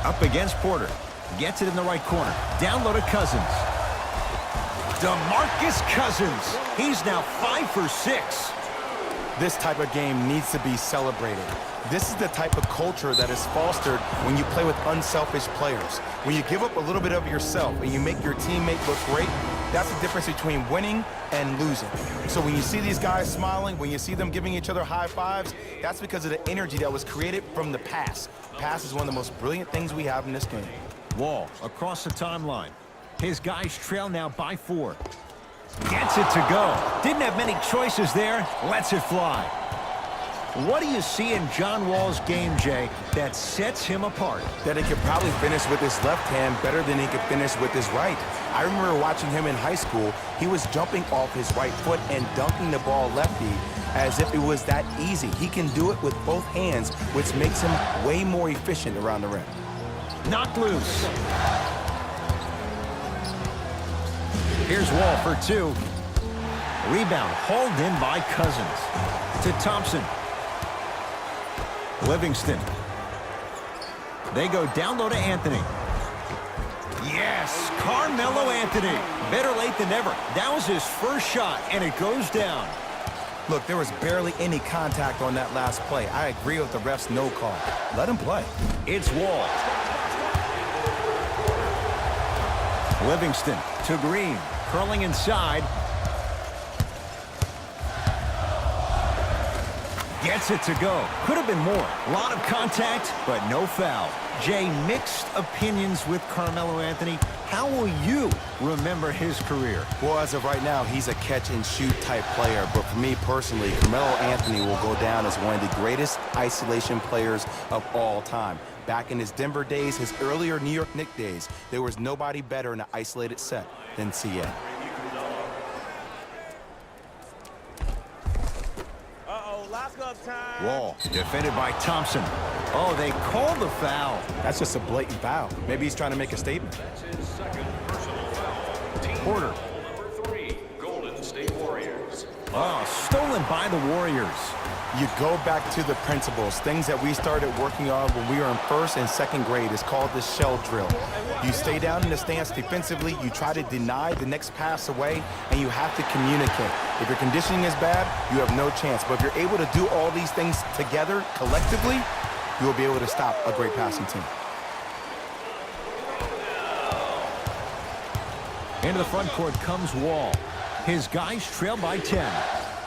Up against Porter. Gets it in the right corner. Down low to Cousins. DeMarcus Cousins. He's now 5 for 6. This type of game needs to be celebrated. This is the type of culture that is fostered when you play with unselfish players. When you give up a little bit of yourself and you make your teammate look great, that's the difference between winning and losing. So when you see these guys smiling, when you see them giving each other high fives, that's because of the energy that was created from the pass. Pass is one of the most brilliant things we have in this game. Wall across the timeline. His guys trail now by 4. Gets it to go. Didn't have many choices there. Lets it fly. What do you see in John Wall's game, Jay, that sets him apart? That he could probably finish with his left hand better than he could finish with his right. I remember watching him in high school. He was jumping off his right foot and dunking the ball lefty as if it was that easy. He can do it with both hands, which makes him way more efficient around the rim. Knocked loose. Here's Wall for 2. Rebound hauled in by Cousins. To Thompson. Livingston. They go down low to Anthony. Yes, Carmelo Anthony. Better late than never. That was his first shot, and it goes down. Look, there was barely any contact on that last play. I agree with the ref's no call. Let him play. It's Wall. Livingston to Green. Curling inside. Gets it to go. Could have been more. A lot of contact, but no foul. Jay, mixed opinions with Carmelo Anthony. How will you remember his career? Well, as of right now, he's a catch-and-shoot type player. But for me personally, Carmelo Anthony will go down as one of the greatest isolation players of all time. Back in his Denver days, his earlier New York Knicks days, there was nobody better in an isolated set than CA. Wall defended by Thompson. Oh, they called the foul. That's just a blatant foul. Maybe he's trying to make a statement. That's his second personal foul. Team Porter. Number 3, Golden State Warriors. Oh, stolen by the Warriors. You go back to the principles, things that we started working on when we were in first and second grade. It's called the shell drill. You stay down in the stance defensively, you try to deny the next pass away, and you have to communicate. If your conditioning is bad, you have no chance. But if you're able to do all these things together, collectively, you will be able to stop a great passing team. Into the front court comes Wall. His guys trail by 10.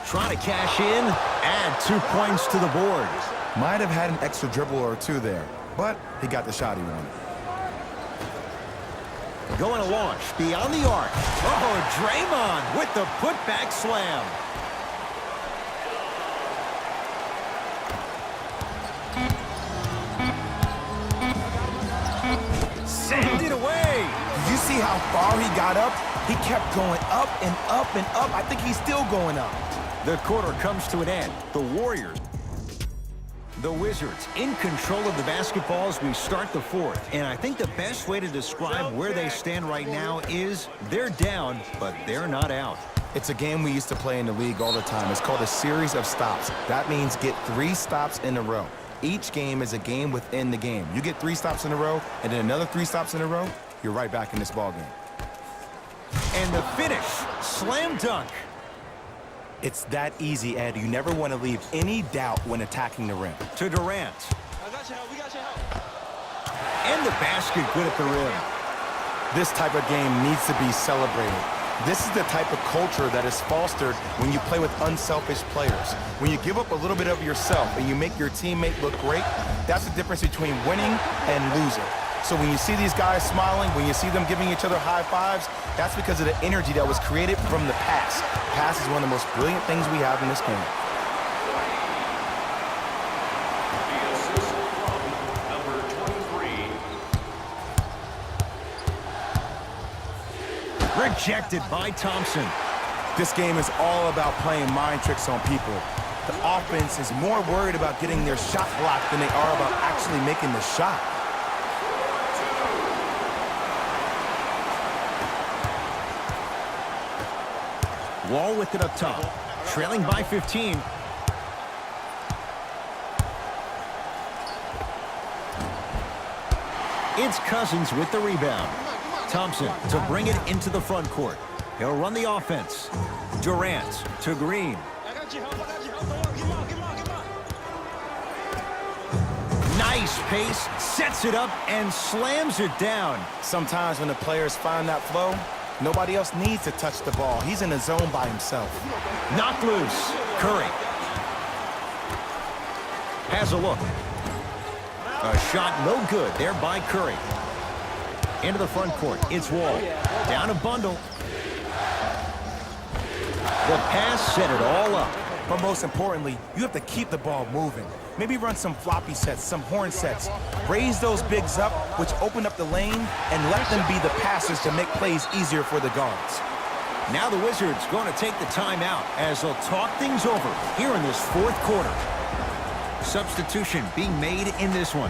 Trying to cash in, add 2 points to the board. Might have had an extra dribble or 2 there, but he got the shot he wanted. Going to launch beyond the arc. Oh, Draymond with the putback slam. Send it away. Did you see how far he got up? He kept going up and up and up. I think he's still going up. The quarter comes to an end. The Warriors. The Wizards in control of the basketball as we start the 4th. And I think the best way to describe where they stand right now is they're down, but they're not out. It's a game we used to play in the league all the time. It's called a series of stops. That means get 3 stops in a row. Each game is a game within the game. You get 3 stops in a row, and then another 3 stops in a row, you're right back in this ball game. And the finish, slam dunk. It's that easy, Ed. You never want to leave any doubt when attacking the rim. To Durant. I got your help. We got your help. And the basket good at the rim. This type of game needs to be celebrated. This is the type of culture that is fostered when you play with unselfish players. When you give up a little bit of yourself and you make your teammate look great, that's the difference between winning and losing. So when you see these guys smiling, when you see them giving each other high fives, that's because of the energy that was created from the pass. Pass is one of the most brilliant things we have in this game. The assist from number 23. Rejected by Thompson. This game is all about playing mind tricks on people. The offense is more worried about getting their shot blocked than they are about actually making the shot. Wall with it up top. Trailing by 15. It's Cousins with the rebound. Thompson to bring it into the front court. He'll run the offense. Durant to Green. I got you help. I got you help. Get him out. Get him out. Get him out. Nice pace, sets it up, and slams it down. Sometimes when the players find that flow, nobody else needs to touch the ball. He's in the zone by himself. Knocked loose. Curry. Has a look. A shot no good there by Curry. Into the front court. It's Wall. Down a bundle. The pass set it all up. But most importantly, you have to keep the ball moving. Maybe run some floppy sets, some horn sets. Raise those bigs up, which open up the lane, and let them be the passers to make plays easier for the guards. Now the Wizards going to take the timeout as they'll talk things over here in this fourth quarter. Substitution being made in this one.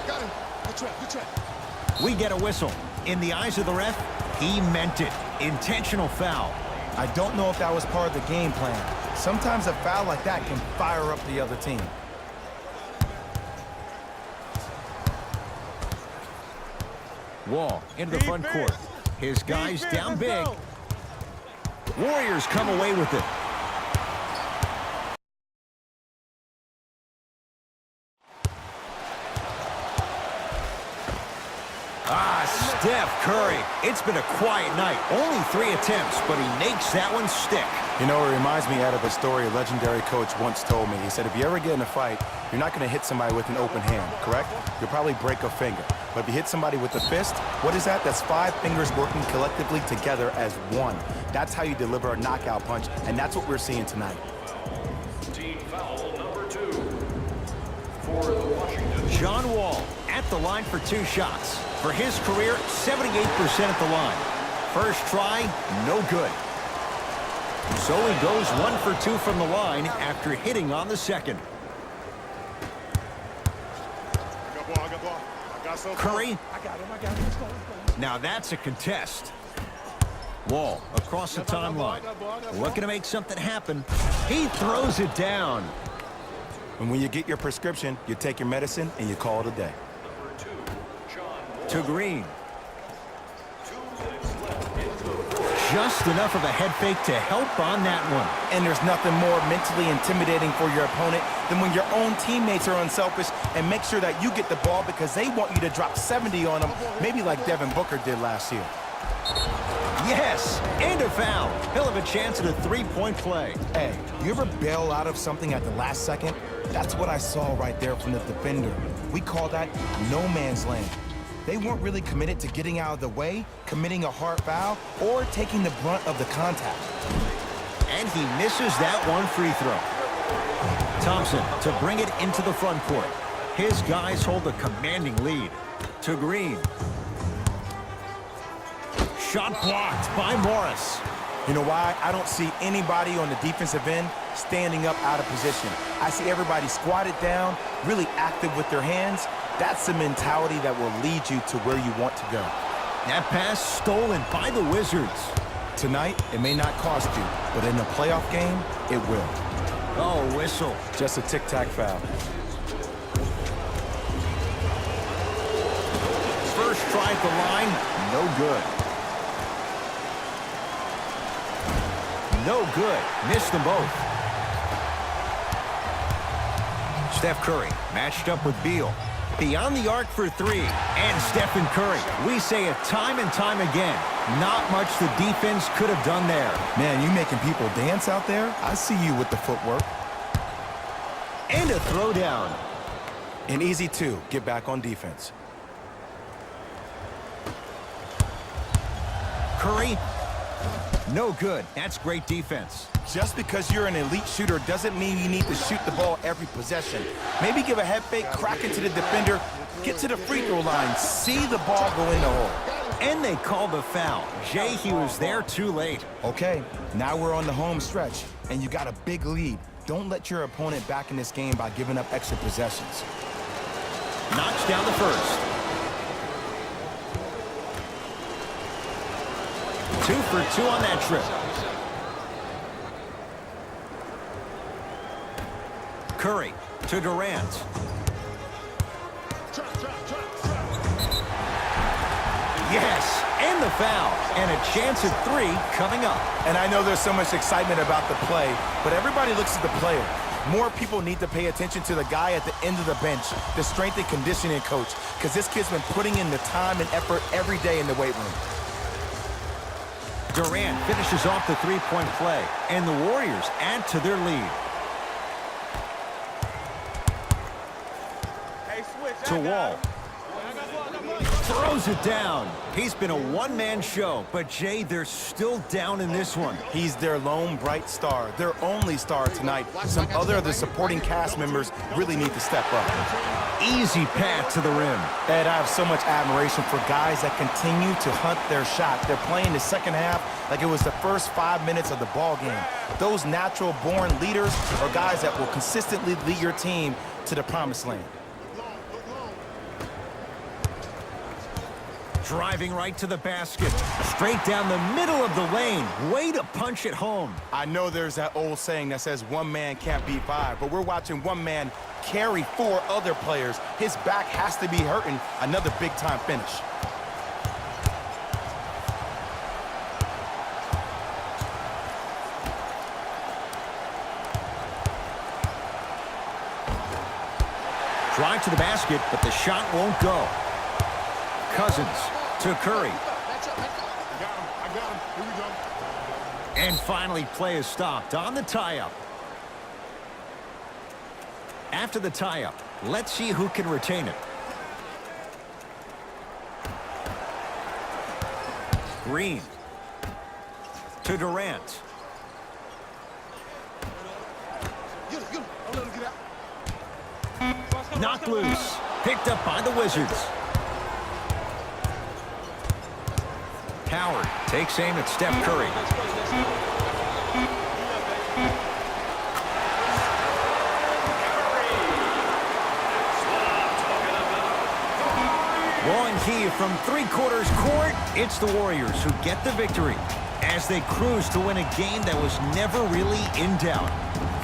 Got him. Good trap. Good trap. We get a whistle. In the eyes of the ref, he meant it. Intentional foul. I don't know if that was part of the game plan. Sometimes a foul like that can fire up the other team. Wall into the front court. His guys down big. Warriors come away with it. Steph Curry. It's been a quiet night. Only 3 attempts, but he makes that one stick. You know, it reminds me, Ed, of a story a legendary coach once told me. He said, if you ever get in a fight, you're not going to hit somebody with an open hand, correct? You'll probably break a finger. But if you hit somebody with a fist, what is that? That's 5 fingers working collectively together as one. That's how you deliver a knockout punch, and that's what we're seeing tonight. Team foul number 2 for the Washington. John Wall at the line for 2 shots. For his career, 78% at the line. First try, no good. So he goes 1 for 2 from the line after hitting on the second. I got ball. I got some. Curry. I got him. Let's go. Now that's a contest. Wall across the timeline. Looking to make something happen. He throws it down. And when you get your prescription, you take your medicine and you call it a day. Number 2, John Wall. To Green. 2 minutes left in the fourth. Just enough of a head fake to help on that one. And there's nothing more mentally intimidating for your opponent than when your own teammates are unselfish and make sure that you get the ball because they want you to drop 70 on them, maybe like Devin Booker did last year. Yes, and a foul. He'll have a chance at a 3-point play. Hey, you ever bail out of something at the last second? That's what I saw right there from the defender. We call that no man's land. They weren't really committed to getting out of the way, committing a hard foul, or taking the brunt of the contact. And he misses that one free throw. Thompson to bring it into the front court. His guys hold a commanding lead. To Green. Shot blocked by Morris. You know why? I don't see anybody on the defensive end standing up out of position. I see everybody squatted down, really active with their hands. That's the mentality that will lead you to where you want to go. That pass stolen by the Wizards. Tonight, it may not cost you, but in a playoff game, it will. Oh, whistle. Just a tic-tac foul. First try at the line, no good. No good. Missed them both. Steph Curry matched up with Beal. Beyond the arc for 3. And Stephen Curry. We say it time and time again. Not much the defense could have done there. Man, you making people dance out there? I see you with the footwork. And a throwdown. And easy, too. Get back on defense. Curry. No good. That's great defense. Just because you're an elite shooter doesn't mean you need to shoot the ball every possession. Maybe give a head fake, crack into the defender, get to the free throw line, see the ball go in the hole. And they call the foul. Jay, he was there too late. Okay, now we're on the home stretch, and you got a big lead. Don't let your opponent back in this game by giving up extra possessions. Knocks down the first. 2 for 2 on that trip. Curry. To Durant. Trap, trap, trap, trap. Yes, and the foul. And a chance at 3 coming up. And I know there's so much excitement about the play, but everybody looks at the player. More people need to pay attention to the guy at the end of the bench, the strength and conditioning coach, because this kid's been putting in the time and effort every day in the weight room. Durant finishes off the three-point play, and the Warriors add to their lead. To Wall. Throws it down. He's been a one-man show, but Jay, they're still down in this one. He's their lone bright star, their only star tonight. Some other of the supporting cast members really need to step up. Easy path to the rim. Ed, I have so much admiration for guys that continue to hunt their shot. They're playing the second half like it was the first 5 minutes of the ball game. Those natural-born leaders are guys that will consistently lead your team to the promised land. Driving right to the basket. Straight down the middle of the lane. Way to punch it home. I know there's that old saying that says one man can't beat 5, but we're watching one man carry 4 other players. His back has to be hurting. Another big-time finish. Drive to the basket, but the shot won't go. Cousins to Curry. I got him. Here we go. And finally, play is stopped on the tie-up. After the tie-up, let's see who can retain it. Green to Durant. Get it, get it. Don't let him get out. Knocked loose. Picked up by the Wizards. Howard takes aim at Steph Curry. One key from three-quarters court. It's the Warriors who get the victory as they cruise to win a game that was never really in doubt.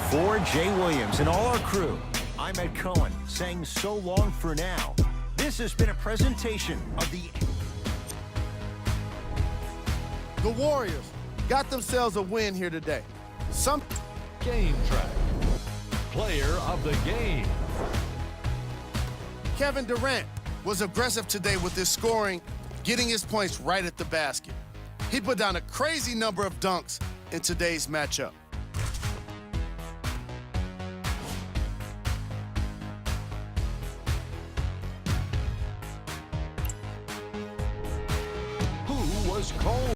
For Jay Williams and all our crew, I'm Ed Cohen saying so long for now. This has been a presentation of the... The Warriors got themselves a win here today. Game track. Player of the game. Kevin Durant was aggressive today with his scoring, getting his points right at the basket. He put down a crazy number of dunks in today's matchup. Who was cold?